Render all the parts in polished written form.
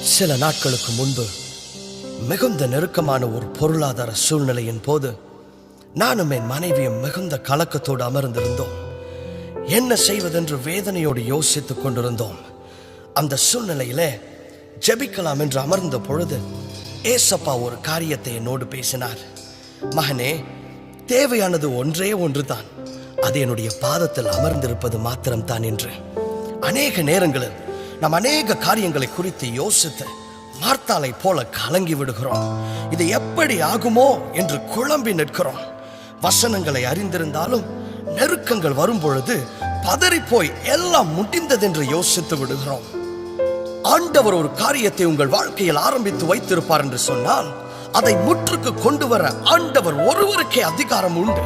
சில நாட்களுக்கு முன்பு மிகுந்த நெருக்கமான ஒரு பொருளாதார சூழ்நிலையின் போது நானும் என் மனைவியும் மிகுந்த கலக்கத்தோடு அமர்ந்திருந்தோம். என்ன செய்வதென்று வேதனையோடு யோசித்துக் கொண்டிருந்தோம். அந்த சூழ்நிலையில ஜெபிக்கலாம் என்று அமர்ந்த பொழுது ஏசப்பா ஒரு காரியத்தை என்னோடு பேசினார். மகனே, தேவையானது ஒன்றே ஒன்றுதான், அது என்னுடைய பாதத்தில் அமர்ந்திருப்பது மாத்திரம்தான் என்று. அநேக நேரங்களில் நாம் அநேக காரியங்களை குறித்து யோசித்து மார்த்தாளை போல கலங்கி விடுகிறோம். இது எப்படி ஆகுமோ என்று குழம்பி நிற்கிறோம். வசனங்களை அறிந்திருந்தாலும் நெருக்கங்கள் வரும் பொழுது பதறி போய் எல்லாம் முடிந்ததென்று யோசித்து விடுகிறோம். ஆண்டவர் ஒரு காரியத்தை உங்கள் வாழ்க்கையில் ஆரம்பித்து வைத்திருப்பார் என்று சொன்னால் அதை முற்றுக்கு கொண்டு வர ஆண்டவர் ஒருவருக்கே அதிகாரம் உண்டு.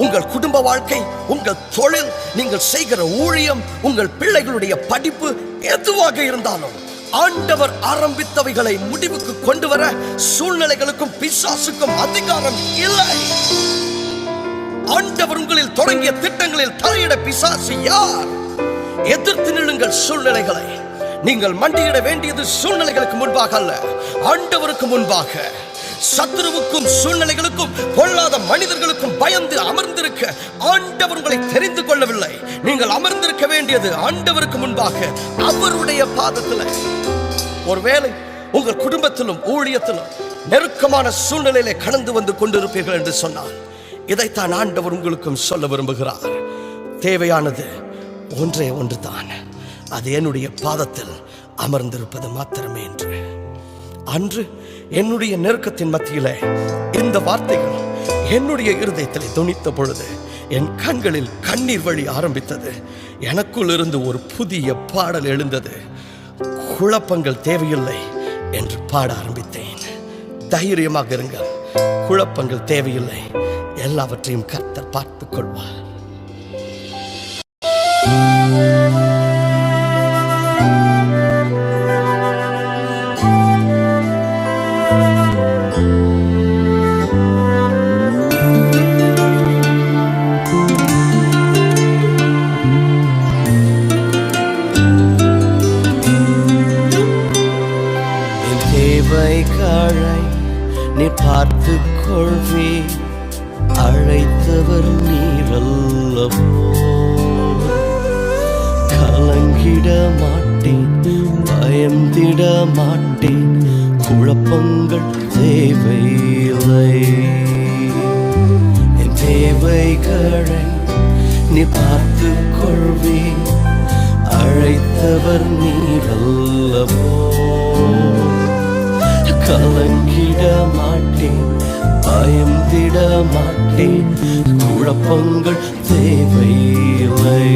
உங்கள் குடும்ப வாழ்க்கை, உங்கள் தொழில், நீங்கள் செய்கிற ஊழியம், உங்கள் பிள்ளைகளுடைய படிப்பு எதுவாக இருந்தாலும் ஆண்டவர் ஆரம்பித்தவைகளை முடிவுக்கு கொண்டு வர சூழ்நிலைகளுக்கும் பிசாசுக்கும் அதிகாரம் இல்லை. ஆண்டவர் உங்களில் தொடங்கிய திட்டங்களில் தலையிட பிசாசு யார்? எதிர்த்து நில்லுங்கள் சூழ்நிலைகளை. நீங்கள் மண்டியிட வேண்டியது சூழ்நிலைகளுக்கு முன்பாக அல்ல, ஆண்டவருக்கு முன்பாக. சத்துருவுக்கும் சூழ்நிலைகளுக்கும் பொல்லாத மனிதர்களுக்கும் பயந்து அமர்ந்திருக்க ஆண்டவர் உங்களை தெரிந்து கொள்ளவில்லை. நீங்கள் அமர்ந்திருக்க வேண்டியது ஆண்டவருக்கு முன்பாக, அவருடைய பாதத்தில். ஒருவேளை உங்கள் குடும்பத்திலும் ஊழியத்திலும் நெருக்கமான சூழ்நிலையிலே கடந்து வந்து கொண்டிருப்பீர்கள் என்று சொன்னார், இதைத்தான் ஆண்டவர் உங்களுக்கும் சொல்ல விரும்புகிறார். தேவையானது ஒன்றே ஒன்றுதான், அது என்னுடைய பாதத்தில் அமர்ந்திருப்பது மாத்திரமே என்று. அன்று என்னுடைய நெருக்கத்தின் மத்தியிலே இந்த வார்த்தைகள் என்னுடைய இருதயத்தில் துணித்த பொழுது என் கண்களில் கண்ணீர் வழி ஆரம்பித்தது. எனக்குள் இருந்து ஒரு புதிய பாடல் எழுந்தது. குழப்பங்கள் தேவையில்லை என்று பாட ஆரம்பித்தேன். தைரியமாக இருங்கள், குழப்பங்கள் தேவையில்லை, எல்லாவற்றையும் கர்த்தர் பார்த்துக் கொள்வார். நீ பார்த்து கொள்வி, அழைத்தவர் நீரல்லவோ. கலங்கிட மாட்டேன், பயந்திட மாட்டேன், குழப்பங்கள் தேவையில்லை. என் தேவைகளை நீ பார்த்து கொள்வி, அழைத்தவர் நீரல்லவோ. கலங்கிட மாட்டேன், பயந்திட மாட்டேன், குழப்பங்கள் தேவையில்லை.